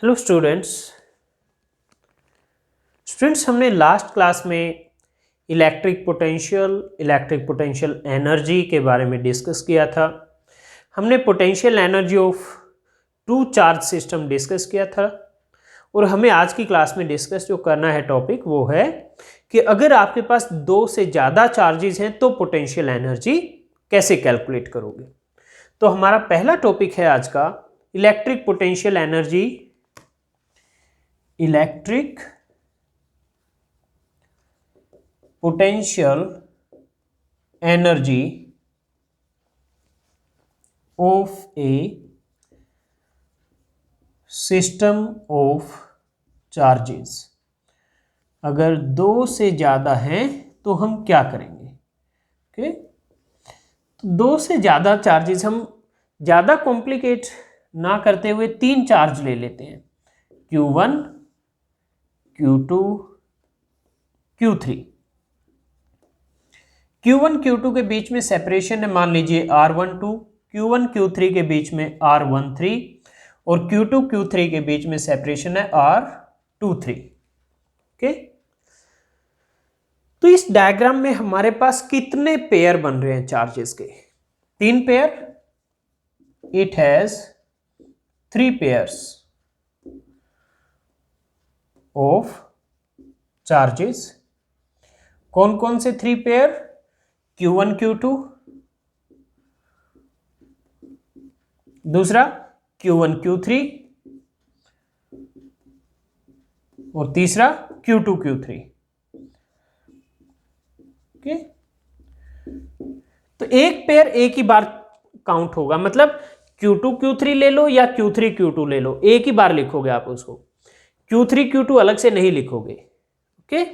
Hello students हमने last class में electric potential energy के बारे में डिस्कस किया था। हमने potential energy of two charge system discuss किया था और हमें आज की क्लास में डिस्कस जो करना है टॉपिक वो है कि अगर आपके पास दो से ज़्यादा चार्जेस हैं तो पोटेंशियल एनर्जी कैसे कैलकुलेट करोगे। तो हमारा पहला टॉपिक है आज का electric potential energy of a system of charges। अगर दो से ज़्यादा हैं तो हम क्या करेंगे। ओके, तो दो से ज़्यादा चार्जेस हम ज़्यादा कॉम्प्लिकेट ना करते हुए तीन चार्ज ले लेते हैं, Q1 Q2 Q3। Q1 Q2 के बीच में सेपरेशन है, मान लीजिए R12, Q1 Q3 के बीच में R13 और Q2 Q3 के बीच में सेपरेशन है R23। ओके, तो इस डायग्राम में हमारे पास कितने पेयर बन रहे हैं चार्जेस के? तीन pair. It has 3 pairs of charges. कौन कौन से 3 पेयर? Q1 Q2, दूसरा Q1 Q3 और तीसरा Q2 Q3। ओके, तो एक पेयर एक ही बार काउंट होगा, मतलब Q2 Q3 ले लो या Q3 Q2 ले लो, एक ही बार लिखोगे आप उसको, Q3 Q2 अलग से नहीं लिखोगे। ओके,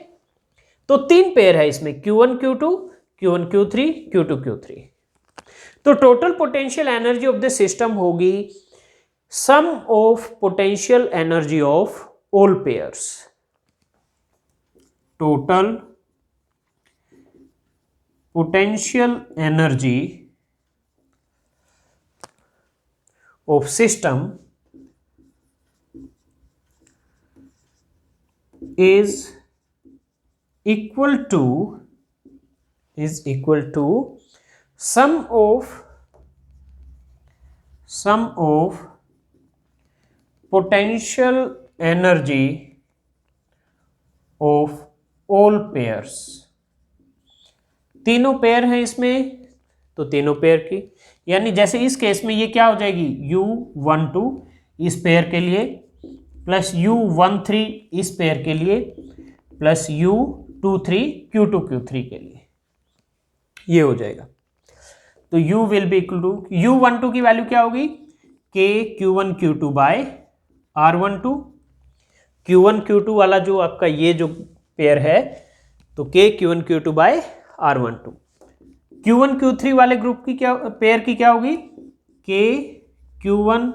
तो 3 पेयर है इसमें, Q1 Q2 Q1 Q3 Q2 Q3। तो total potential energy of the system होगी sum of potential energy of all pairs. Total potential energy of system is equal to sum of potential energy of all pairs। तीनों pair हैं इसमें, तो तीनों pair की, यानी जैसे इस केस में ये क्या हो जाएगी, U12 इस पेयर के लिए प्लस U13 इस पेयर के लिए प्लस U23 Q2 Q3 के लिए, ये हो जाएगा। तो U will be equal to, U12 की वैल्यू क्या होगी, K Q1 Q2 bye R12। Q1 Q2 वाला जो आपका ये जो पेयर है तो K Q1 Q2 bye R12। Q1 Q3 वाले ग्रुप की क्या, पेयर की क्या होगी, K Q1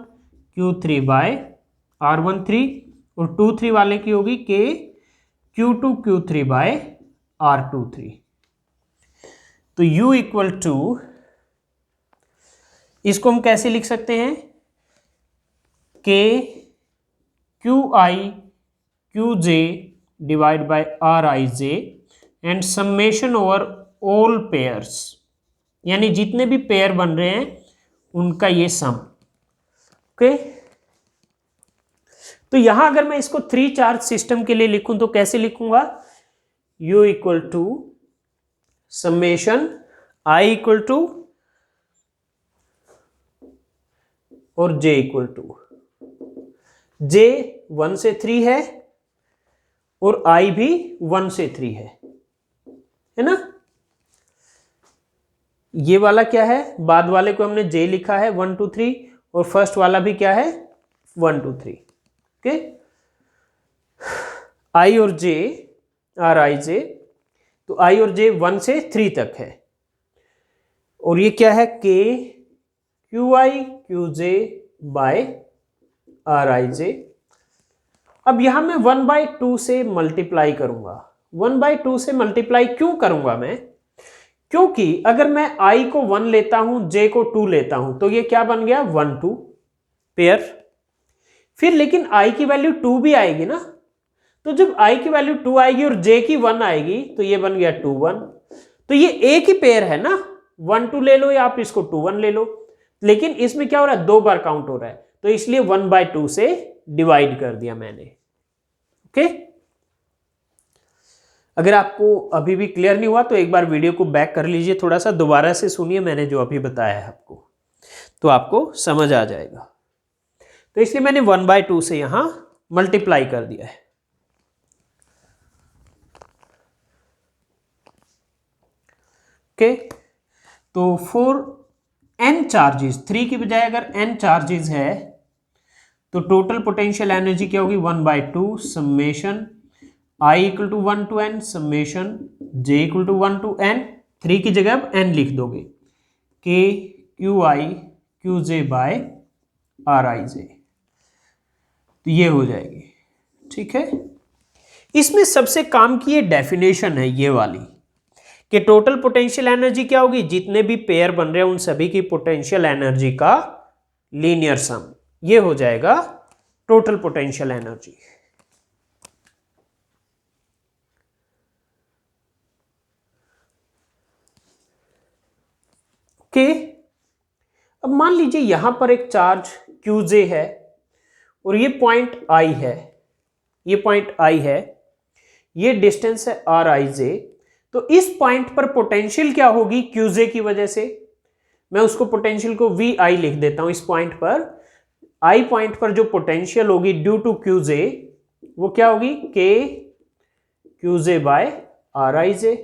Q3 bye R13 और 2 3 वाले की होगी K Q2 Q3 bye R23। तो U इक्वल टू, इसको हम कैसे लिख सकते हैं, K QI QJ divide by RIJ and summation over all pairs, यानी जितने भी पेयर बन रहे हैं उनका ये सम। ओके, तो यहां अगर मैं इसको 3 चार्ज सिस्टम के लिए लिखूं तो कैसे लिखूंगा, U equal to summation I equal to और J इक्वल टू, J 1 से 3 है और I भी 1 से 3 है ना। ये वाला क्या है, बाद वाले को हमने J लिखा है 1 2 3 और फर्स्ट वाला भी क्या है 1 2 3। ओके, I और J RIJ, तो I और J 1 से 3 तक है और ये क्या है K QI QJ by RIJ। अब यहां मैं 1/2 से मल्टीप्लाई करूंगा। 1/2 से मल्टीप्लाई क्यों करूंगा मैं, क्योंकि अगर मैं I को 1 लेता हूं J को 2 लेता हूं तो ये क्या बन गया 1 2 पेयर। फिर लेकिन I की वैल्यू 2 भी आएगी ना, तो जब I की वैल्यू 2 आएगी और J की 1 आएगी तो ये बन गया 2 1। तो ये एक ही पेयर है ना, 1 2 ले लो या आप इसको 2 1 ले लो, लेकिन इसमें क्या हो रहा है, 2 बार काउंट हो रहा है, तो इसलिए 1/2 से डिवाइड कर दिया मैंने। ओके, अगर आपको अभी भी क्लियर नहीं हुआ तो एक बार वीडियो को बैक कर लीजिए, थोड़ा सा दोबारा से सुनिए मैंने जो अभी बताया है आपको, तो आपको समझ आ जाएगा। तो इसलिए मैंने 1/2 से यहां मल्टीप्लाई कर दिया है। ओके, तो फॉर n चार्जेस, 3 की बजाय अगर n चार्जेस है तो टोटल पोटेंशियल एनर्जी क्या होगी, 1/2 summation I equal to 1 to n summation j equal to 1 to n। 3 की जगह अब n लिख दोगे, k q i q j by r i j, तो ये हो जाएगी। ठीक है, इसमें सबसे काम की ये डेफिनेशन है ये वाली, कि टोटल पोटेंशियल एनर्जी क्या होगी, जितने भी पेयर बन रहे हैं उन सभी की पोटेंशियल एनर्जी का लीनियर सम, ये हो जाएगा टोटल पोटेंशियल एनर्जी। ओके, अब मान लीजिए यहां पर एक चार्ज QJ है और ये पॉइंट I है, ये पॉइंट I है, ये डिस्टेंस है RIJ। तो इस पॉइंट पर पोटेंशियल क्या होगी QJ की वजह से, मैं उसको पोटेंशियल को VI लिख देता हूं। इस पॉइंट पर I पॉइंट पर जो पोटेंशियल होगी ड्यू टू QJ वो क्या होगी, K QJ बाय RIJ,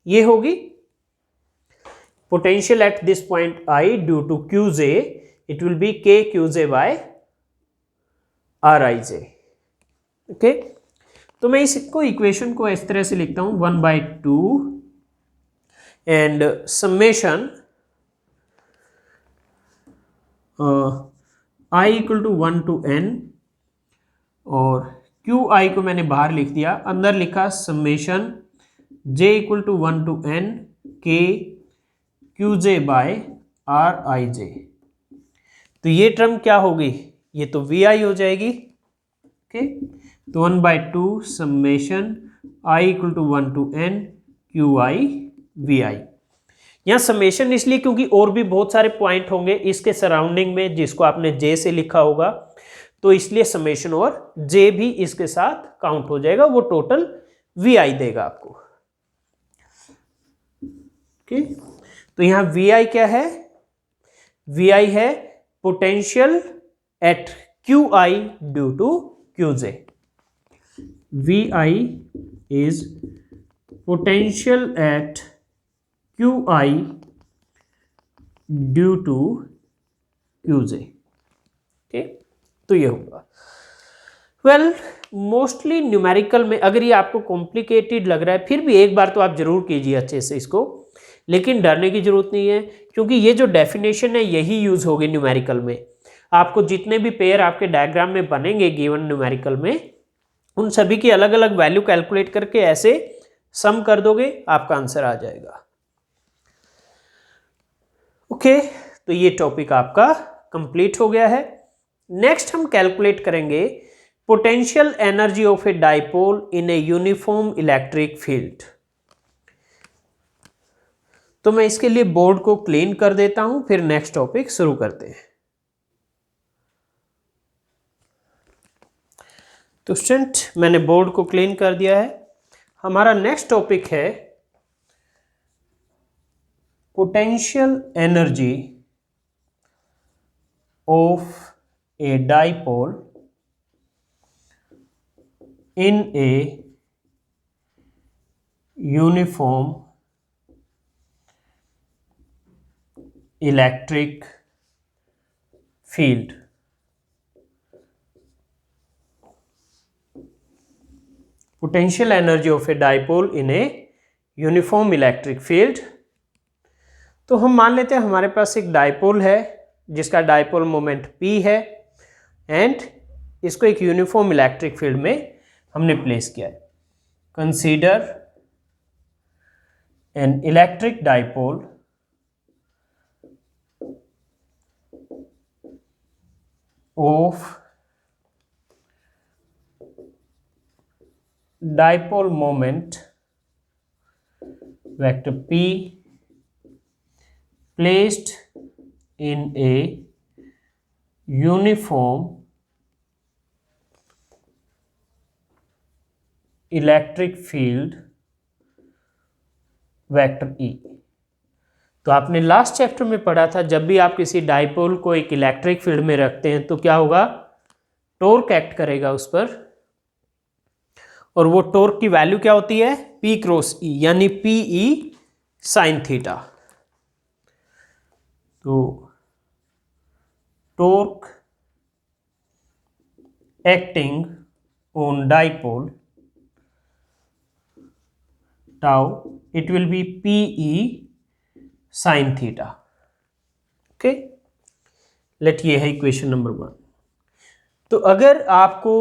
ये होगी potential at this point I due to Qj, it will be K Qj by Rij। Okay, तो मैं इसको इक्वेशन को इस तरह से लिखता हूं, 1/2 and summation I equal to 1 to n, और QI को मैंने बाहर लिख दिया, अंदर लिखा summation J equal to 1 to n K QJ by RIJ। तो ये टर्म क्या होगी, ये तो VI हो जाएगी। ओके, तो 1/2 summation I equal to 1 to n QI VI। यहाँ समेशन इसलिए क्योंकि और भी बहुत सारे पॉइंट होंगे इसके सराउंडिंग में जिसको आपने J से लिखा होगा, तो इसलिए समेशन और J भी इसके साथ काउंट हो जाएगा, वो टोटल VI देगा आपको। ओके, तो यहां VI क्या है, VI है potential at QI due to QJ। VI is potential at QI due to QJ। Okay, तो ये होगा। वेल, मोस्टली न्यूमेरिकल में अगर ये आपको कॉम्प्लिकेटेड लग रहा है, फिर भी एक बार तो आप जरूर कीजिए अच्छे से इसको, लेकिन डरने की जरूरत नहीं है, क्योंकि ये जो डेफिनेशन है यही यूज होगी न्यूमेरिकल में। आपको जितने भी पेयर आपके डायग्राम में बनेंगे गिवन न्यूमेरिकल में, उन सभी की अलग अलग वैल्यू कैलकुलेट करके ऐसे सम कर दोगे, आपका आंसर आ जाएगा। ओके, तो ये टॉपिक आपका कंप्लीट हो गया है। नेक्स्ट हम कैलकुलेट करेंगे potential energy of a dipole in a uniform electric field. तो मैं इसके लिए बोर्ड को क्लीन कर देता हूं, फिर नेक्स्ट टॉपिक शुरू करते हैं। तो स्टूडेंट, मैंने बोर्ड को क्लीन कर दिया है। हमारा नेक्स्ट टॉपिक है potential energy of a dipole in a uniform electric field. Potential energy of a dipole in a uniform electric field. तो हम मान लेते हैं हमारे पास एक डाइपोल है जिसका डाइपोल मोमेंट P है, एंड इसको एक यूनिफॉर्म इलेक्ट्रिक फील्ड में हमने प्लेस किया है। Consider an electric dipole of dipole moment vector P placed in a uniform electric field vector E। तो आपने लास्ट चैप्टर में पढ़ा था, जब भी आप किसी डाइपोल को एक इलेक्ट्रिक फील्ड में रखते हैं तो क्या होगा, टॉर्क एक्ट करेगा उस पर, और वो टॉर्क की वैल्यू क्या होती है, P क्रॉस E, यानी PE साइन थीटा। तो torque acting on dipole tau, it will be PE sin theta। Okay, let ये है इक्वेशन नंबर 1। तो अगर आपको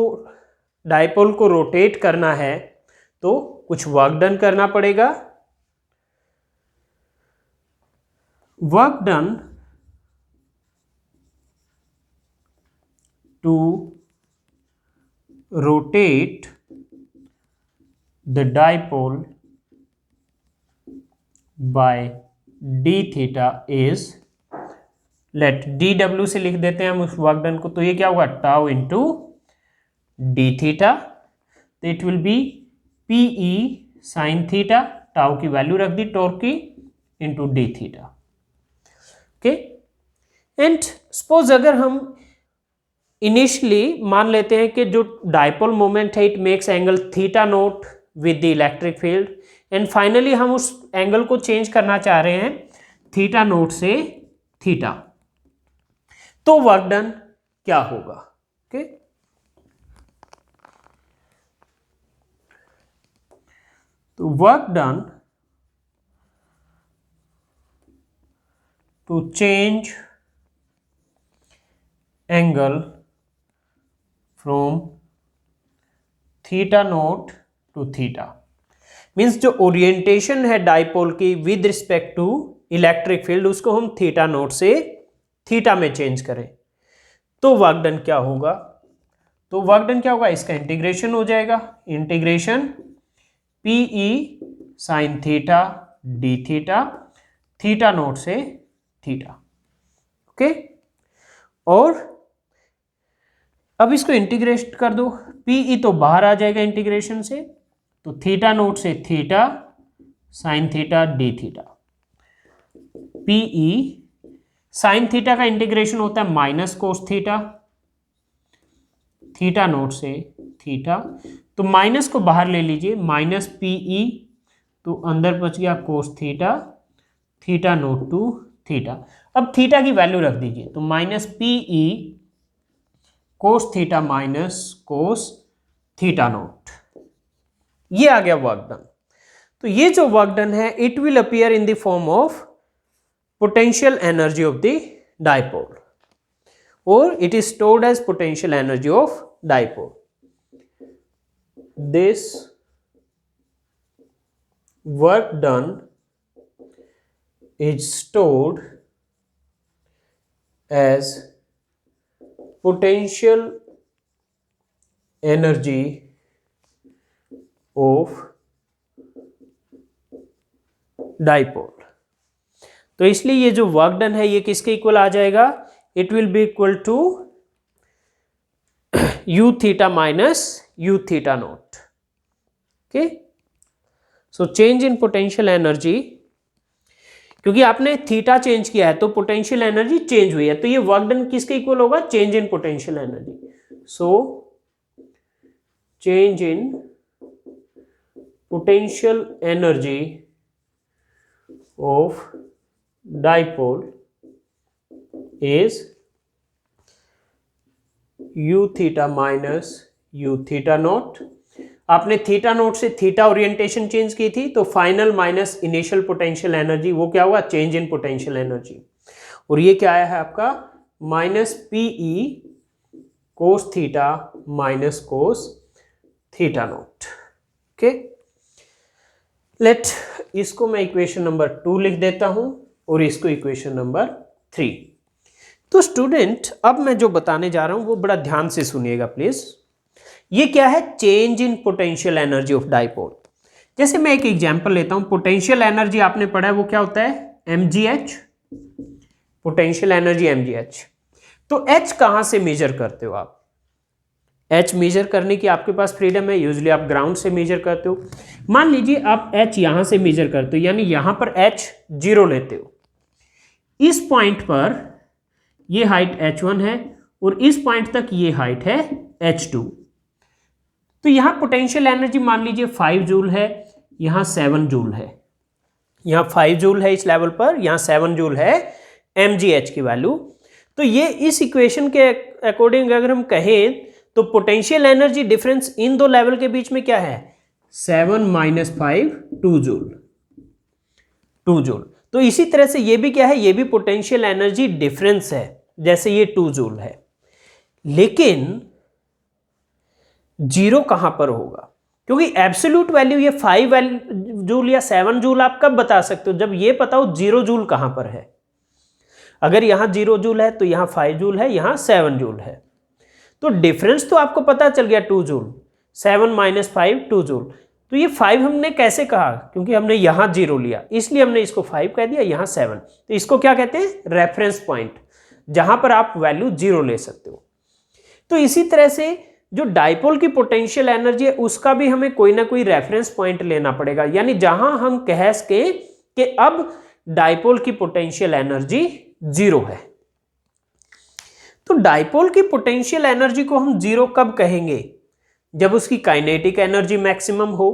डाइपोल को रोटेट करना है तो कुछ वर्क डन करना पड़ेगा। Work done to rotate the dipole by d theta is, let dw से लिख देते हैं हम उस वर्क डन को, तो ये क्या होगा, टाउ इंटू डी थीटा। तो it will B PE sine theta, tau की वैल्यू रख दी टॉर्क की, into D theta. Okay, and suppose अगर हम इनिशियली मान लेते हैं कि जो डाइपोल मोमेंट है it makes angle theta note with the electric field, and finally हम उस एंगल को चेंज करना चाह रहे हैं थीटा नोट से थीटा, तो वर्क डन क्या होगा। ओके, तो work done to change angle from theta naught to theta, means जो ओरिएंटेशन है डाइपोल की with respect to electric field, उसको हम थीटा नोट से थीटा में चेंज करें, तो वर्क डन क्या होगा। तो वर्क डन क्या होगा, इसका इंटीग्रेशन हो जाएगा, integration PE sine theta D theta, theta naught से थीटा। ओके, और अब इसको इंटीग्रेट कर दो, PE तो बाहर आ जाएगा इंटीग्रेशन से, तो थीटा नोट से theta sine theta D theta. PE sine theta का इंटीग्रेशन होता है minus cos theta, theta naught से थीटा, तो माइनस को बाहर ले लीजिए, माइनस PE, तो अंदर बच गया cos theta, theta naught to theta. अब थीटा की वैल्यू रख दीजिए, तो minus PE cos theta minus cos theta naught, ये आ गया वर्क डन। तो ये जो वर्क डन है it will appear in the form of potential energy of the dipole, और it is stored as potential energy of dipole. This work done is stored as potential energy of dipole। तो इसलिए ये जो work done है ये किसके equal आ जाएगा, it will be equal to u theta minus u theta naught. Okay, so change in potential energy, क्योंकि आपने थीटा चेंज किया है तो पोटेंशियल एनर्जी चेंज हुई है, तो ये वर्क डन किसके इक्वल होगा, change in potential energy. So change in potential energy of dipole is u theta minus u theta not. आपने थीटा नोट से थीटा ओरिएंटेशन चेंज की थी, तो final minus initial potential energy, वो क्या हुआ, चेंज इन पोटेंशियल एनर्जी। और ये क्या आया है आपका, minus PE cos theta minus cos theta naught. Okay, let इसको मैं इक्वेशन नंबर 2 लिख देता हूं और इसको इक्वेशन नंबर 3। तो स्टूडेंट अब मैं जो बताने जा रहा हूं वो बड़ा ध्यान से सुनिएगा प्लीज। ये क्या है, change in potential energy of dipole. जैसे मैं एक एग्जांपल लेता हूं, पोटेंशियल एनर्जी आपने पढ़ा है वो क्या होता है, mgh, पोटेंशियल एनर्जी mgh। तो h कहां से मेजर करते हो आप, h मेजर करने की आपके पास फ्रीडम है, यूजुअली आप ग्राउंड से मेजर करते हो। मान लीजिए आप h यहां से मेजर करते हो, यानी यहां पर h 0 लेते हो, इस पॉइंट पर ये हाइट h1 है और इस पॉइंट तक ये हाइट है h2। तो यहां पोटेंशियल एनर्जी मान लीजिए 5 जूल है, यहां 7 जूल है, यहां 5 जूल है इस लेवल पर, यहां 7 जूल है mgh की वैल्यू। तो ये इस इक्वेशन के अकॉर्डिंग अगर हम कहें तो पोटेंशियल एनर्जी डिफरेंस इन दो लेवल के बीच में क्या है, 7 - 5 2 जूल, 2 जूल। तो इसी तरह से ये भी क्या है, ये भी पोटेंशियल एनर्जी डिफरेंस है, जैसे ये 2 जूल है। लेकिन 0 कहां पर होगा, क्योंकि एब्सोल्यूट वैल्यू ये 5 जूल या 7 जूल आप कब बता सकते हो, जब ये पता हो 0 जूल कहां पर है। अगर यहां 0 जूल है तो यहां 5 जूल है, यहां 7 जूल है। तो डिफरेंस तो आपको पता चल गया 2 जूल, 7 - 5 2 जूल। तो ये 5 हमने कैसे कहा, क्योंकि हमने यहां 0 लिया इसलिए हमने इसको 5 कह दिया, यहां 7। तो इसको क्या कहते हैं, रेफरेंस पॉइंट, जहां पर आप वैल्यू 0 ले सकते हो। तो इसी तरह से जो डाइपोल की पोटेंशियल एनर्जी है उसका भी हमें कोई ना कोई रेफरेंस पॉइंट लेना पड़ेगा, यानी जहां हम कह सके कि अब डाइपोल की पोटेंशियल एनर्जी 0 है। तो डाइपोल की पोटेंशियल एनर्जी को हम 0 कब कहेंगे, जब उसकी काइनेटिक एनर्जी मैक्सिमम हो।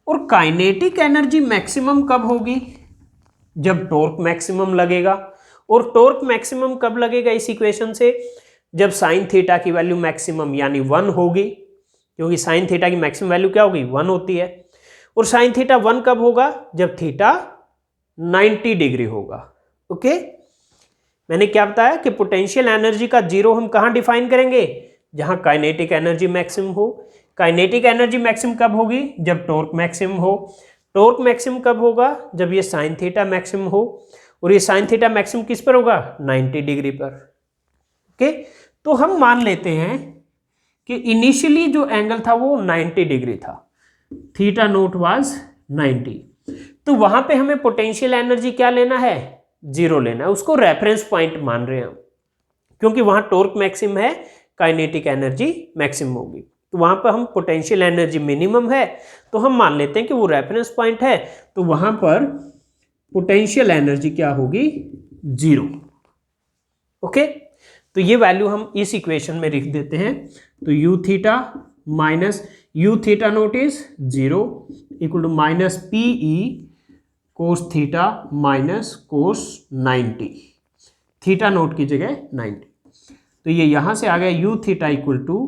और काइनेटिक एनर्जी मैक्सिमम कब होगी, जब टॉर्क मैक्सिमम लगेगा। और टॉर्क मैक्सिमम कब लगेगा इस इक्वेशन से, जब साइन थीटा की वैल्यू मैक्सिमम यानी 1 होगी, क्योंकि साइन थीटा की मैक्सिमम वैल्यू क्या होगी, 1 होती है। और साइन थीटा 1 कब होगा, जब थीटा 90 डिग्री होगा। ओके, मैंने क्या बताया कि पोटेंशियल एनर्जी का 0 हम कहां डिफाइन करेंगे, जहां काइनेटिक एनर्जी मैक्सिमम हो। काइनेटिक एनर्जी मैक्सिमम कब होगी, जब टॉर्क मैक्सिमम हो। टॉर्क मैक्सिमम कब होगा, जब ये साइन थीटा मैक्सिमम हो। और ये साइन थीटा मैक्सिमम किस पर होगा, 90 डिग्री पर। ओके, तो हम मान लेते हैं कि इनिशियली जो एंगल था वो 90 डिग्री था, थीटा नोट वाज 90। तो वहां पे हमें पोटेंशियल एनर्जी क्या लेना है, 0 लेना है, उसको रेफरेंस पॉइंट मान रहे हैं हम, क्योंकि वहां टॉर्क मैक्सिमम है, काइनेटिक एनर्जी मैक्सिमम होगी। तो वहां पर हम पोटेंशियल एनर्जी मिनिमम है तो हम मान लेते हैं कि वो रेफरेंस पॉइंट है, तो वहां पर पोटेंशियल एनर्जी क्या होगी, 0। ओके, तो ये वैल्यू हम इस इक्वेशन में लिख देते हैं। तो U theta minus U theta naught is 0 equal to minus P E cos theta minus cos 90, theta naught की जगह 90। तो ये यहां से आ गया U theta equal to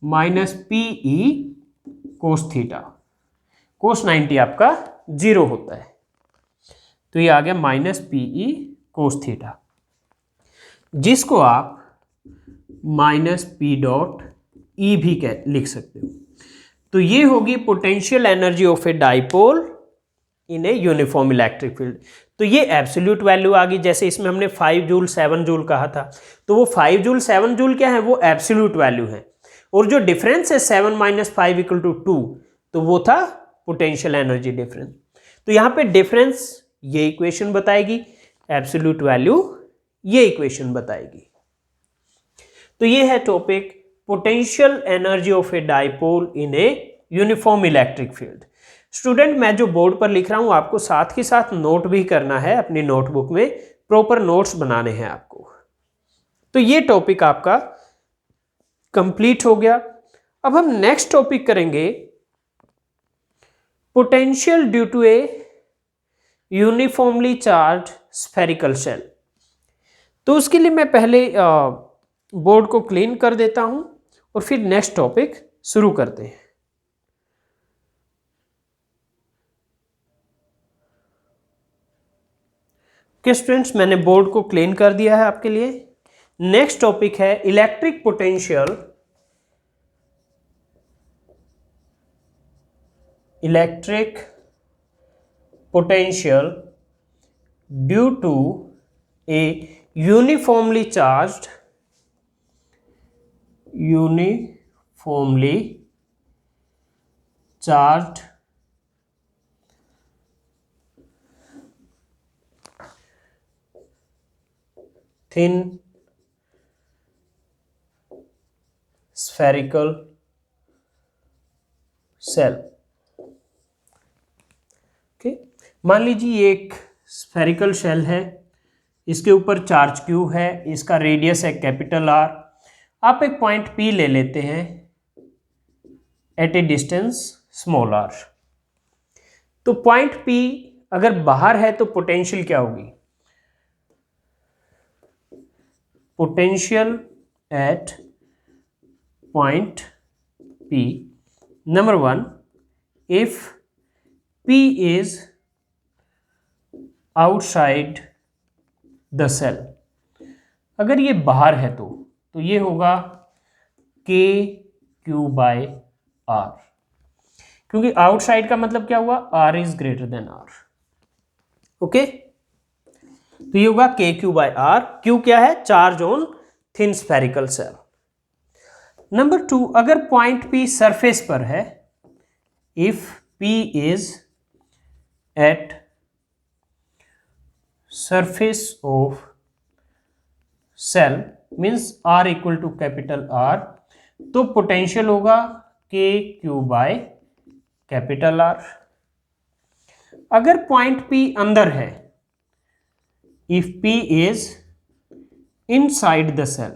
minus P E cos theta, cos 90 आपका 0 होता है, तो ये आ गया minus P E cos theta, जिसको आप माइनस पी डॉट ई भी लिख सकते हो। तो ये होगी potential energy of a dipole in a uniform electric field. तो ये एब्सोल्यूट वैल्यू आ गई, जैसे इसमें हमने 5 जूल 7 जूल कहा था, तो वो 5 जूल 7 जूल क्या है, वो एब्सोल्यूट वैल्यू है। और जो डिफरेंस है 7 - 5 = 2, तो वो था पोटेंशियल एनर्जी डिफरेंस। तो यहाँ पे डिफरेंस ये इक्वेशन बताएगी, एब्सोल्यूट वैल्यू ये इक्वेशन बताएगी। तो ये है topic potential energy of a dipole in a uniform electric field. Student, मैं जो बोर्ड पर लिख रहा हूं आपको साथ के साथ नोट भी करना है, अपनी नोटबुक में प्रॉपर नोट्स बनाने हैं आपको। तो ये टॉपिक आपका कंप्लीट हो गया। अब हम नेक्स्ट टॉपिक करेंगे potential due to a uniformly charge spherical shell. तो उसके लिए मैं पहले बोर्ड को क्लीन कर देता हूं और फिर नेक्स्ट टॉपिक शुरू करते हैं। ओके स्टूडेंट्स, मैंने बोर्ड को क्लीन कर दिया है आपके लिए। नेक्स्ट टॉपिक है electric potential, electric potential due to a uniformly charged uniformly charged thin spherical shell. Okay, मान लीजिए ये एक स्फेरिकल शेल है, इसके ऊपर चार्ज क्यू है, इसका रेडियस है कैपिटल आर। आप एक पॉइंट पी ले लेते हैं at a distance small R. तो पॉइंट पी अगर बाहर है तो पोटेंशियल क्या होगी? Potential at point P, number one, if P is outside the cell, अगर ये बाहर है तो ये होगा K Q बाय R, क्योंकि आउटसाइड का मतलब क्या हुआ? R is greater than R। Okay, तो ये होगा K Q by R। Q क्या है? Charge on thin spherical shell. Number two, अगर पॉइंट P सरफेस पर है, if P is at surface of cell means R equal to capital R, तो potential होगा K Q by capital R। अगर point P अंदर है, if P is inside the cell,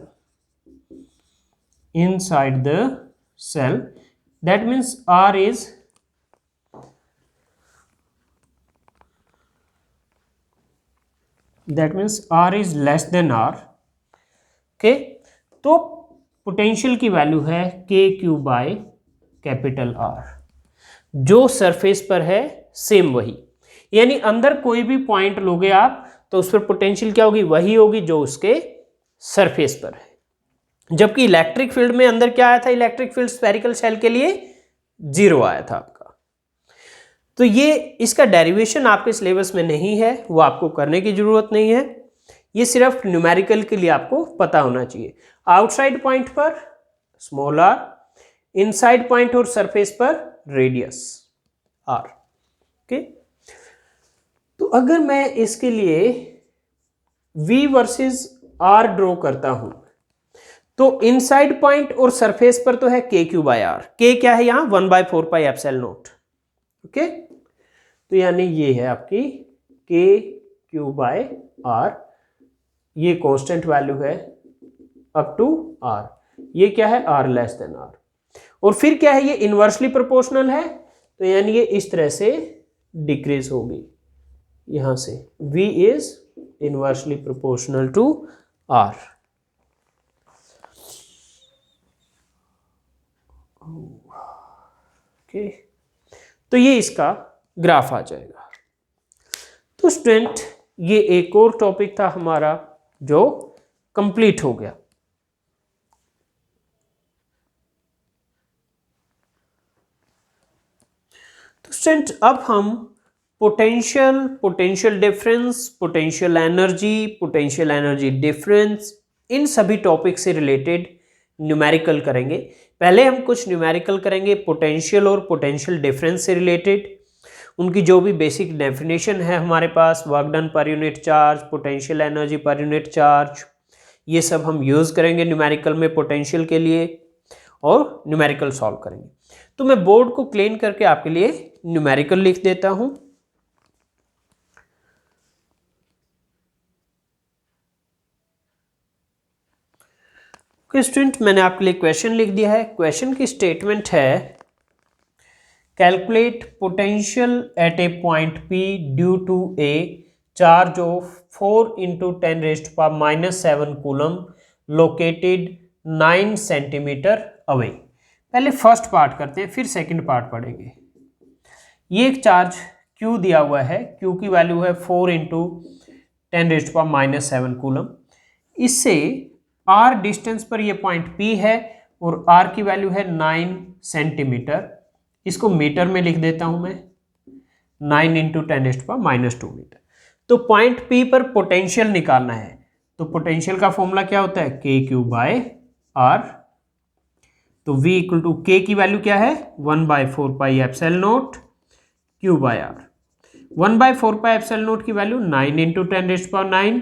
that means R is less than R. Okay, तो potential की value है K Q by capital R. जो surface पर है सेम वही, यानी अंदर कोई भी पॉइंट लोगे आप तो उस पर पोटेंशियल क्या होगी? वही होगी जो उसके सरफेस पर है। जबकि इलेक्ट्रिक फील्ड में अंदर क्या आया था? इलेक्ट्रिक फील्ड स्फेरिकल शेल के लिए 0 आया था आपका। तो ये इसका डेरिवेशन आपके सिलेबस में नहीं है, वो आपको करने की जरूरत नहीं है, ये सिर्फ न्यूमेरिकल के लिए आपको पता होना चाहिए। आउटसाइड पॉइंट पर स्मॉल आर, इनसाइड पॉइंट और सरफेस पर रेडियस आर। ओके, तो अगर मैं इसके लिए V वर्सेस R ड्रॉ करता हूं, तो इनसाइड पॉइंट और सरफेस पर तो है K Q by R। K क्या है यहां? 1/4 पाई एप्सिलॉन नॉट। ओके, तो यानी ये है आपकी K Q बाय R, ये कांस्टेंट वैल्यू है अप टू R। ये क्या है? R less than R। और फिर क्या है? ये इनवर्सली प्रोपोर्शनल है, तो यानी ये इस तरह से डिक्रीज होगी यहां से। V is inversely proportional to R। Okay, तो ये इसका ग्राफ आ जाएगा। तो स्टूडेंट, ये एक और टॉपिक था हमारा जो कंप्लीट हो गया। तो स्टूडेंट, अब हम potential difference, potential energy difference, इन सभी टॉपिक से रिलेटेड न्यूमेरिकल करेंगे। पहले हम कुछ न्यूमेरिकल करेंगे पोटेंशियल और पोटेंशियल डिफरेंस से रिलेटेड, उनकी जो भी बेसिक डेफिनेशन है हमारे पास, work done per unit charge, potential energy per unit charge, ये सब हम यूज़ करेंगे न्यूमेरिकल में पोटेंशियल के लिए और न्यूमेरिकल सॉल्व करेंगे। तो मैं बोर्ड को क्लीन करके आपके लिए न्यूमेरिकल लिख देता हूं। स्टूडेंट, मैंने आपके लिए क्वेश्चन लिख दिया है। क्वेश्चन की स्टेटमेंट है, calculate potential at a point P due to a charge of 4 × 10⁻⁷ coulomb located 9 centimetre away. पहले फर्स्ट पार्ट करते हैं, फिर सेकंड पार्ट पढ़ेंगे। ये एक चार्ज Q दिया हुआ है, Q की वैल्यू है 4 × 10⁻⁷ कूलम। इससे R डिस्टेंस पर ये पॉइंट P है और R की वैल्यू है 9 सेंटीमीटर। इसको मीटर में लिख देता हूं मैं, 9 × 10⁻⁻² मीटर। तो पॉइंट P पर पोटेंशियल निकालना है, तो पोटेंशियल का फॉर्मूला क्या होता है? KQ by R। तो v इक्वल टू k की वैल्यू क्या है 1/4 pi epsilon naught q by r। 1/4 pi epsilon naught की वैल्यू 9 इंटू 10⁻⁹,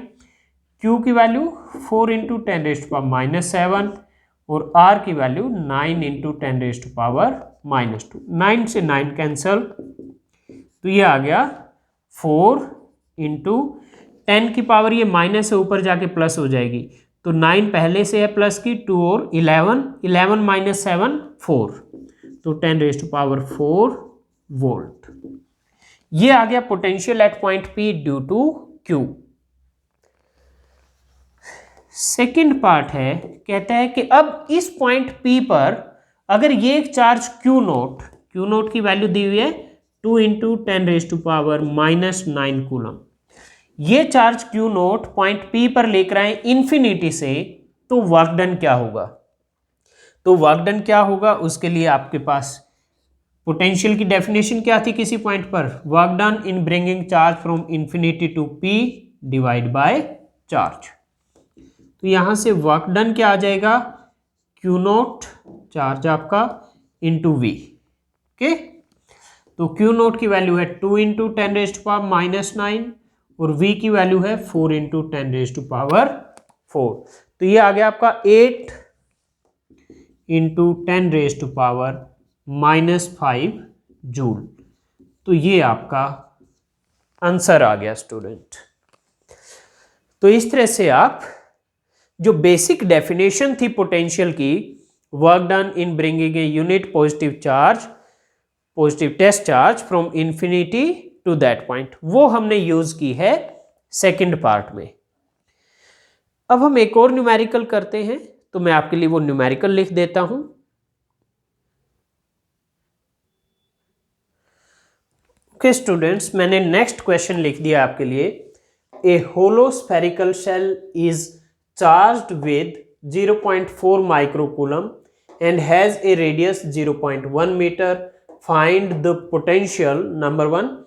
q की वैल्यू 4 इंटू 10⁻⁻7 और r की वैल्यू 9 इंटू 10⁻⁻2। 9 से 9 कैंसल, तो ये आ गया 4 इंटू 10 की पावर, ये माइनस से ऊपर जाके प्लस हो जाएगी, तो 9 पहले से है प्लस की, 2 और 11, 11 माइनस 7 4, तो 10⁻⁴ वोल्ट। ये आ गया potential at point P due to Q। Second part है, कहता है कि अब इस पॉइंट P पर अगर ये एक चार्ज Q नोट की वैल्यू दी हुई है 2 इंटू 10⁻⁻9 कूलम, ये charge Q note point P पर लेकर आए इन्फिनिटी से, तो वर्क डन क्या होगा? तो वर्क डन क्या होगा उसके लिए आपके पास पोटेंशियल की डेफिनेशन क्या थी किसी पॉइंट पर? Work done in bringing charge from infinity to P divide by charge. तो यहां से वर्क डन क्या आ जाएगा Q नोट चार्ज आपका इंटू V। ओके, तो Q नोट की वैल्यू है 2 इंटू 10⁻⁻9 और V की वैल्यू है 4 इंटू 10⁻⁴। तो ये आ गया आपका 8 इंटू 10⁻⁻5 जूल। तो ये आपका आंसर आ गया स्टूडेंट। तो इस तरह से आप जो बेसिक डेफिनेशन थी पोटेंशियल की, work done in bringing a unit positive test charge from infinity to that point, वो हमने यूज की है सेकंड पार्ट में। अब हम एक और न्यूमेरिकल करते हैं, तो मैं आपके लिए वो न्यूमेरिकल लिख देता हूं। ओके स्टूडेंट्स, मैंने नेक्स्ट क्वेश्चन लिख दिया आपके लिए। A hollow spherical shell is charged with 0.4 microcoulomb and has a radius 0.1 meter. Find the potential number 1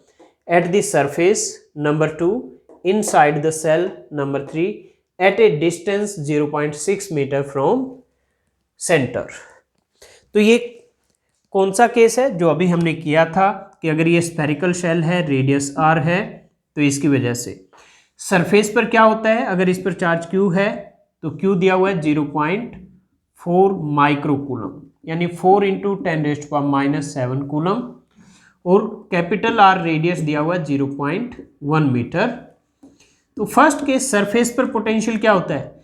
at the surface, number 2 inside the cell, number 3 at a distance 0.6 meter from center। तो ये कौन सा case है? जो अभी हमने किया था कि अगर ये स्फेरिकल शेल है, रेडियस r है, तो इसकी वजह से सरफेस पर क्या होता है, अगर इस पर चार्ज q है तो q दिया हुआ है 0.4 माइक्रोकूलम, यानी 4 इंटू 10⁻⁻7 कूलम, और कैपिटल R रेडियस दिया हुआ है 0.1 मीटर। तो फर्स्ट केस सरफेस पर पोटेंशियल क्या होता है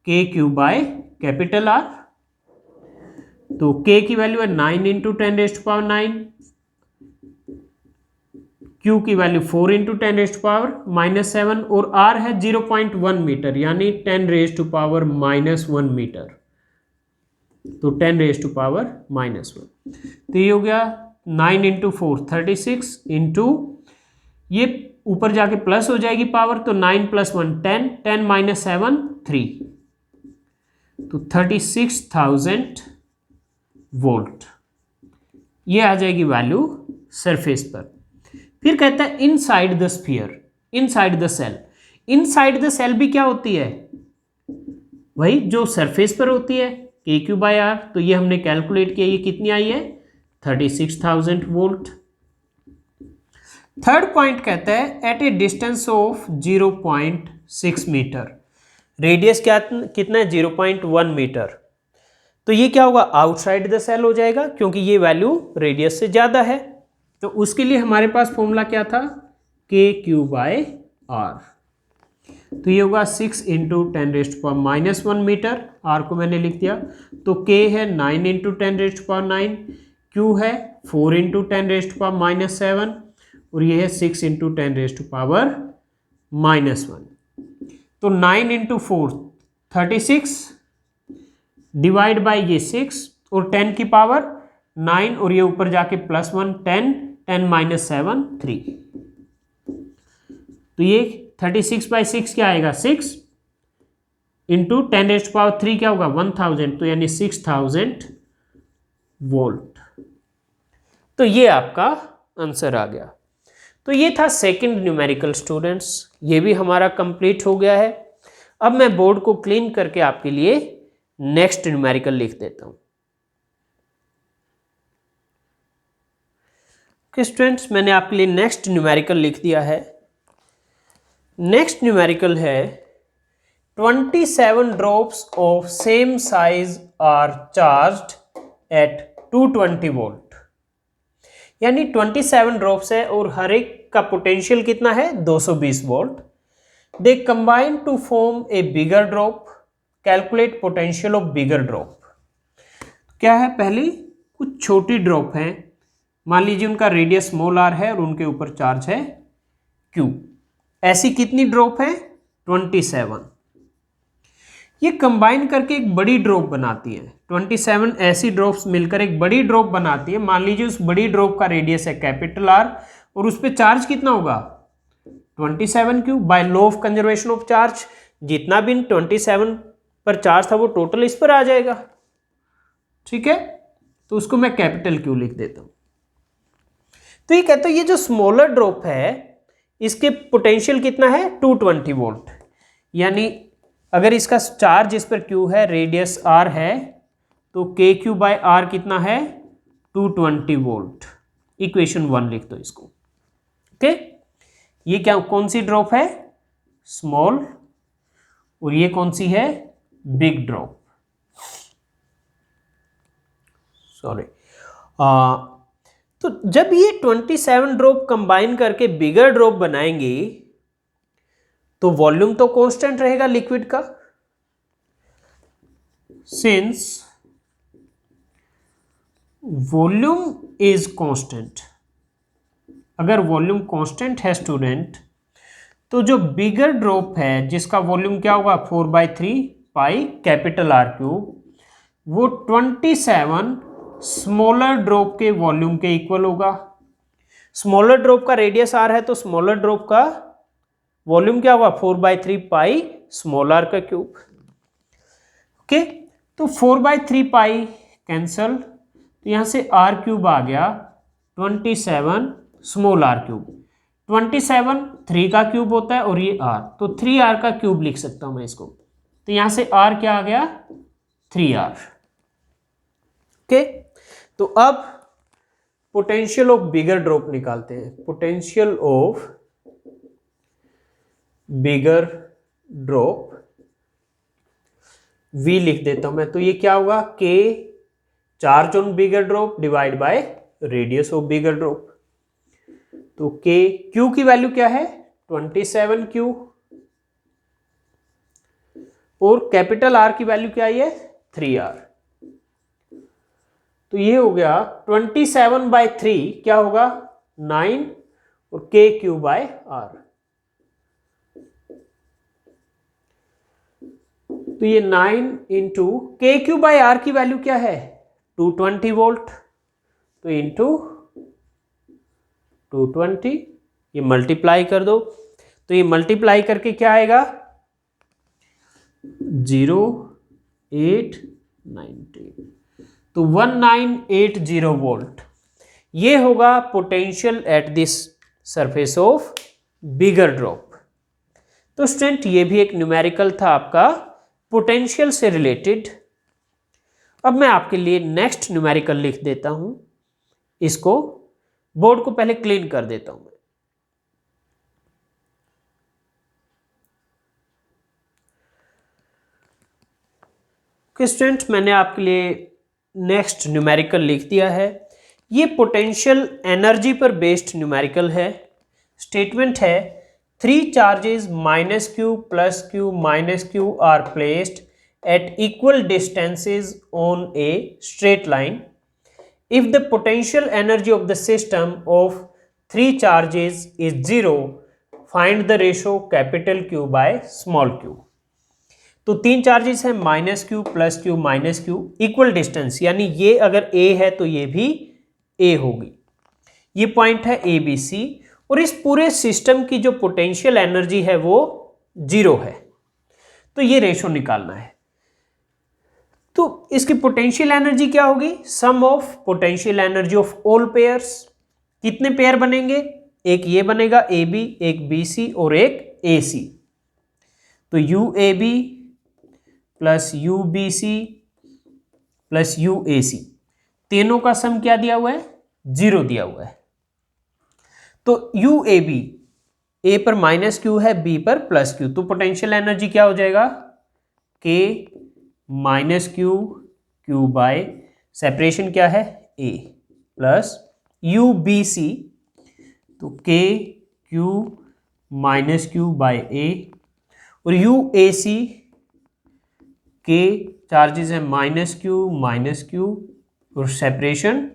K Q by capital R। तो k की वैल्यू है 9 इंटू 10⁻⁹, q की वैल्यू 4 इंटू 10⁻⁻7 और r है 0.1 मीटर, यानी 10⁻⁻1 मीटर, तो 10⁻⁻1। तो ये हो गया 9 इंटू 4 36 इंटू, ये ऊपर जाके प्लस हो जाएगी पावर, तो 9 + 1 10, 10 - 7 3, तो 36,000 वोल्ट ये आ जाएगी वैल्यू सरफेस पर। फिर कहता है inside the sphere, inside the shell. Inside the shell भी क्या होती है, वही जो सरफेस पर होती है KQ/R। तो ये हमने कैलकुलेट किया, ये कितनी आई है 36,000 वोल्ट। थर्ड पॉइंट कहता है at a distance of 0.6 metre, radius कितना है 0.1 मीटर। तो ये क्या होगा आउटसाइड द सेल हो जाएगा, क्योंकि ये वैल्यू रेडियस से ज्यादा है। तो उसके लिए हमारे पास फॉर्मूला क्या था KQ/R। तो ये होगा 6 इंटू 10⁻⁻1 मीटर, R को मैंने लिख दिया। तो K है 9 इंटू 10⁻⁹, Q है 4 इंटू 10⁻⁻7 और ये है 6 इंटू 10⁻⁻1। तो 9 इंटू 4 36 डिवाइड बाई ये 6 और 10 की पावर 9 और ये ऊपर जाके +1 10, 10 - 7 3। तो ये 36/6 क्या आएगा 6 इंटू 10⁻³ क्या होगा 1000, तो यानी 6000 वोल्ट। तो ये आपका आंसर आ गया। तो ये था सेकंड न्यूमेरिकल स्टूडेंट्स, ये भी हमारा कंप्लीट हो गया है। अब मैं बोर्ड को क्लीन करके आपके लिए नेक्स्ट न्यूमेरिकल लिख देता हूं। ओके स्टूडेंट्स, मैंने आपके लिए नेक्स्ट न्यूमेरिकल लिख दिया है। नेक्स्ट न्यूमेरिकल है 27 drops of same size are charged at 220 volt. यानी 27 ड्रॉप्स है और हर एक का पोटेंशियल कितना है 220 volt. They combine to form a bigger drop, calculate potential of bigger drop. क्या है, पहले कुछ छोटी ड्रॉप है, मान लीजिए उनका रेडियस स्मॉल आर है और उनके ऊपर चार्ज है क्यू। ऐसी कितनी ड्रॉप है 27। ये कंबाइन करके एक बड़ी ड्रॉप बनाती है। 27 ऐसी ड्रॉप्स मिलकर एक बड़ी ड्रॉप बनाती है। मान लीजिए उस बड़ी ड्रॉप का रेडियस है कैपिटल आर और उस पर चार्ज कितना होगा 27 Q. By law of conservation of charge जितना भी 27 पर चार्ज था वो टोटल इस पर आ जाएगा। ठीक है, तो उसको मैं कैपिटल क्यू लिख देता हूं। तो ये कहते हैं ये जो स्मॉलर ड्रॉप है इसके पोटेंशियल कितना है 220 वोल्ट। यानी अगर इसका चार्ज इस पर क्यू है, रेडियस आर है, तो के क्यू बाय आर कितना है 220 वोल्ट। इक्वेशन 1 लिख दो इसको। ओके, ये क्या कौन सी ड्रॉप है स्मॉल और ये कौन सी है बिग ड्रॉप। सॉरी, तो जब ये 27 ड्रॉप कंबाइन करके बिगर ड्रॉप बनाएंगे तो वॉल्यूम तो कांस्टेंट रहेगा लिक्विड का। सिंस वॉल्यूम इज कांस्टेंट, अगर वॉल्यूम कांस्टेंट है स्टूडेंट तो जो बिगर ड्रॉप है जिसका वॉल्यूम क्या होगा 4/3 पाई कैपिटल आर क्यूब, वो 27 स्मॉलर ड्रॉप के वॉल्यूम के इक्वल होगा। स्मॉलर ड्रॉप का रेडियस आर है तो स्मॉलर ड्रॉप का वॉल्यूम क्या होगा 4/3 पाई स्मॉल आर का क्यूब। ओके, तो 4/3 पाई कैंसल, तो यहां से आर क्यूब आ गया 27 स्मॉल आर क्यूब। 27 3 का क्यूब होता है और ये आर, तो 3r का क्यूब लिख सकता हूं मैं इसको। तो यहां से r क्या आ गया 3r। ओके, तो अब पोटेंशियल ऑफ बिगर ड्रॉप निकालते हैं। Potential of bigger drop v लिख देता हूं मैं, तो ये क्या होगा k charge on bigger drop divide by radius of bigger drop. तो k q की वैल्यू क्या है 27 q और कैपिटल R की वैल्यू क्या है 3r। तो ये हो गया 27/3 क्या होगा 9 और k क्यू बाय r। तो ये 9 इंटू के क्यू बाय आर की वैल्यू क्या है 220 वोल्ट, तो इंटू 220 ये मल्टीप्लाई कर दो, तो ये मल्टीप्लाई करके क्या आएगा 0890, तो 1980 वोल्ट। ये होगा potential at this surface of bigger drop. तो स्टूडेंट ये भी एक न्यूमेरिकल था आपका पोटेंशियल से रिलेटेड। अब मैं आपके लिए नेक्स्ट न्यूमेरिकल लिख देता हूं, इसको बोर्ड को पहले क्लीन कर देता हूं मैं। स्टूडेंट मैंने आपके लिए नेक्स्ट न्यूमेरिकल लिख दिया है। ये पोटेंशियल एनर्जी पर बेस्ड न्यूमेरिकल है। स्टेटमेंट है 3 charges -q + q -q are placed at equal distances on a straight line. If the potential energy of the system of 3 charges is 0, find the ratio Q by q। तो 3 charges है -q + q -q equal distance, यानी ये अगर a है तो ये भी a होगी। ये पॉइंट है ABC और इस पूरे सिस्टम की जो पोटेंशियल एनर्जी है वो 0 है। तो ये रेशो निकालना है। तो इसकी पोटेंशियल एनर्जी क्या होगी sum of potential energy of all pairs. कितने पेयर बनेंगे, एक ये बनेगा AB, एक BC और एक AC। तो UAB + UBC + UAC तीनों का सम क्या दिया हुआ है 0 दिया हुआ है। तो यू ए बी, ए पर माइनस क्यू है, बी पर प्लस क्यू, तो पोटेंशियल एनर्जी क्या हो जाएगा, K minus Q Q by separation क्या है A, plus U B C, तो K Q minus Q by A, और यू ए सी के चार्जेस है माइनस क्यू और separation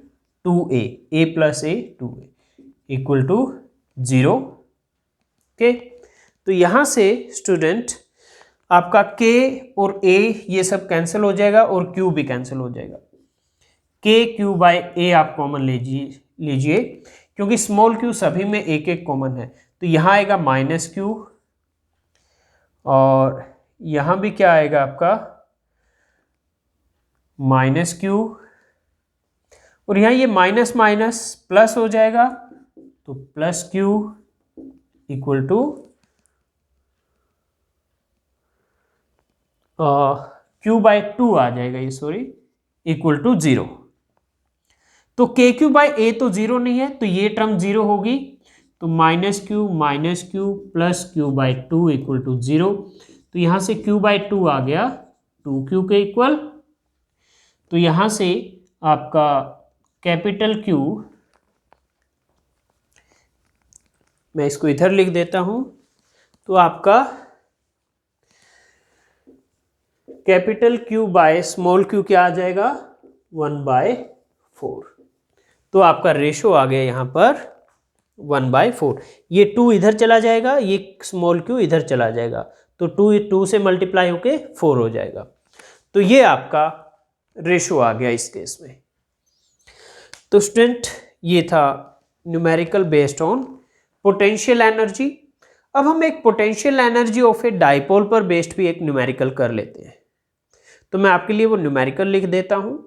2a, a plus A 2a equal to 0। Okay, तो यहां से स्टूडेंट आपका k और a ये सब कैंसिल हो जाएगा और q भी कैंसिल हो जाएगा। k q बाय a आप कॉमन लीजिए क्योंकि स्मॉल q सभी में एक एक कॉमन है, तो यहां आएगा माइनस q और यहां भी क्या आएगा आपका माइनस क्यू, और यहां ये माइनस माइनस प्लस हो जाएगा, तो plus Q equal to Q by 2 आ जाएगा ये, सॉरी, इक्वल टू 0। तो के क्यू बाय ए तो 0 नहीं है, तो ये टर्म 0 होगी, तो minus Q plus Q by 2 equal to 0। तो यहां से क्यू बाय 2 आ गया 2q के इक्वल, तो यहां से आपका कैपिटल Q, मैं इसको इधर लिख देता हूं, तो आपका capital Q by small q क्या आ जाएगा 1/4, तो आपका रेशो आ गया यहां पर 1/4। ये 2 इधर चला जाएगा, ये स्मॉल q इधर चला जाएगा, तो 2 से मल्टीप्लाई होके 4 हो जाएगा, तो ये आपका रेशो आ गया इस केस में। तो स्टूडेंट ये था numerical based on potential energy. अब हम एक potential energy of a dipole पर बेस्ड भी एक न्यूमेरिकल कर लेते हैं, तो मैं आपके लिए वो न्यूमेरिकल लिख देता हूं।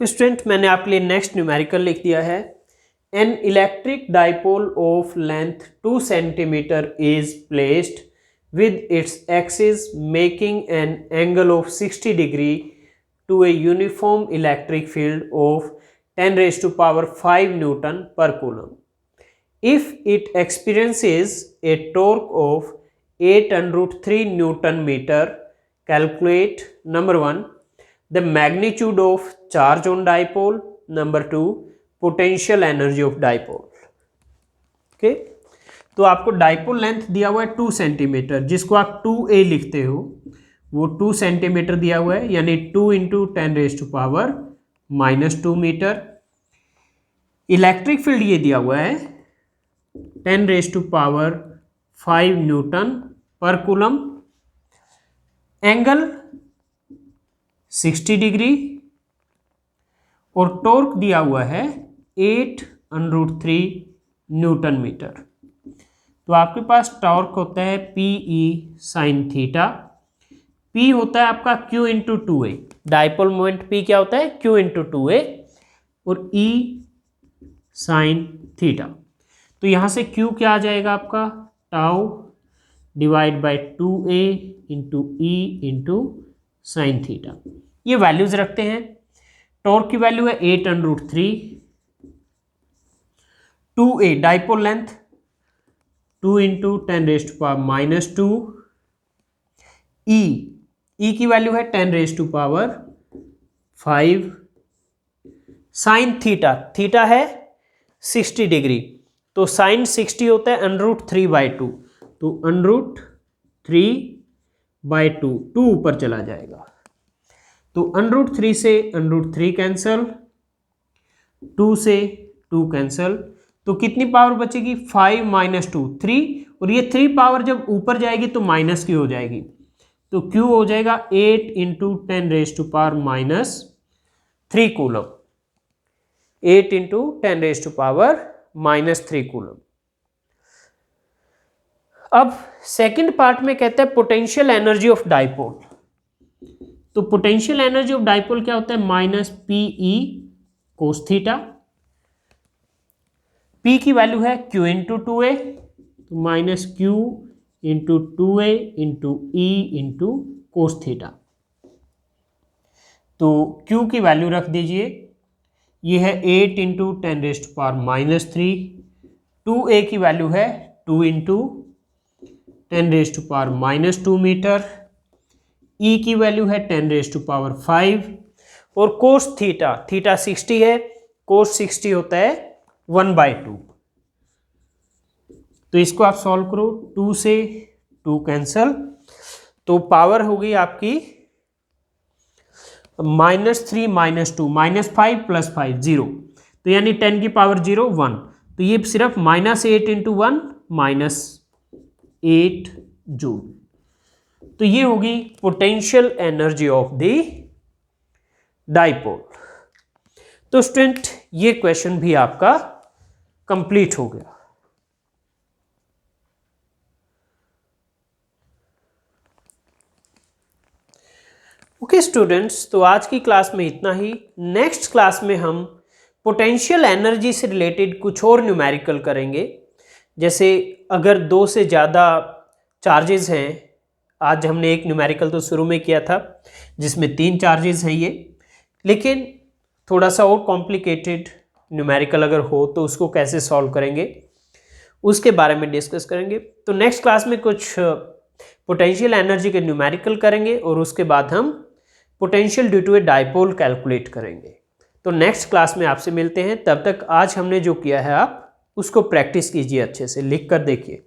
स्टूडेंट मैंने आपके लिए नेक्स्ट न्यूमेरिकल लिख दिया है, an electric dipole of length 2 centimetre is placed with its axis making an angle of 60 degree to a uniform electric field of 10 raised to power 5 Newton per coulomb. If it experiences a torque of 8√3 Newton meter, calculate number 1 the magnitude of charge on dipole, number 2 potential energy of dipole. Okay, तो आपको dipole length दिया हुआ है 2 centimetre, जिसको आप 2a लिखते हो, वो 2 सेंटीमीटर दिया हुआ है, यानी 2 into 10 raise to power -2 metre. Electric field ये दिया हुआ है 10 रेज टू पावर 5 न्यूटन पर कूलम, एंगल 60 डिग्री, और टॉर्क दिया हुआ है 8√3 न्यूटन मीटर। तो आपके पास टॉर्क होता है PE साइन थीटा, P होता है आपका Q into 2a, dipole moment P क्या होता है Q इंटू 2a, और E साइन थीटा। तो यहां से Q क्या आ जाएगा आपका tau divide by 2a into E into sine theta. ये वैल्यूज रखते हैं, टॉर्क की वैल्यू है 8√3, 2a dipole length 2 into 10 raise to power -2, E की वैल्यू है 10 raise to power 5, sine theta है 60 डिग्री, तो साइन 60 होता है √3/2, तो √3/2, 2 ऊपर चला जाएगा, तो √3 से √3 कैंसल, 2 से 2 कैंसल, तो कितनी पावर बचेगी 5 - 2 3, और ये 3 पावर जब ऊपर जाएगी तो माइनस की हो जाएगी, तो Q हो जाएगा 8 into 10 raise to power -3 coulomb, 8 into 10 raise to power -3 coulomb. अब सेकंड पार्ट में कहता है पोटेंशियल एनर्जी ऑफ डाइपोल। तो पोटेंशियल एनर्जी ऑफ डाइपोल क्या होता है -PE कोस थीटा, P की वैल्यू है Q इंटू 2a, तो -Q into 2a into E into cos theta. तो Q की वैल्यू रख दीजिए, ये है 8 इंटू 10⁻³ 2A की वैल्यू है 2 इंटू 10⁻² मीटर, E की वैल्यू है 10⁵ और कोस थीटा 60 है, कोस 60 होता है 1/2। तो इसको आप सॉल्व करो, 2 से 2 कैंसल, तो पावर हो गई आपकी -3 -2 -5 + 5 0, तो यानी 10 की पावर 0 1, तो ये सिर्फ -8 इंटू 1 -8 जूल। तो ये होगी potential energy of the dipole. तो स्टूडेंट ये क्वेश्चन भी आपका कंप्लीट हो गया। ओके स्टूडेंट्स, तो आज की क्लास में इतना ही। नेक्स्ट क्लास में हम पोटेंशियल एनर्जी से रिलेटेड कुछ और न्यूमेरिकल करेंगे। जैसे अगर 2 से ज़्यादा चार्जेस हैं, आज हमने एक न्यूमेरिकल तो शुरू में किया था जिसमें 3 चार्जेस हैं ये, लेकिन थोड़ा सा और कॉम्प्लिकेटेड न्यूमेरिकल अगर हो तो उसको कैसे सॉल्व करेंगे उसके बारे में डिस्कस करेंगे। तो नेक्स्ट क्लास में कुछ पोटेंशियल एनर्जी के न्यूमेरिकल करेंगे और उसके बाद हम potential due to a dipole calculate करेंगे। तो नेक्स्ट क्लास में आपसे मिलते हैं, तब तक आज हमने जो किया है आप उसको प्रैक्टिस कीजिए, अच्छे से लिख कर देखिए।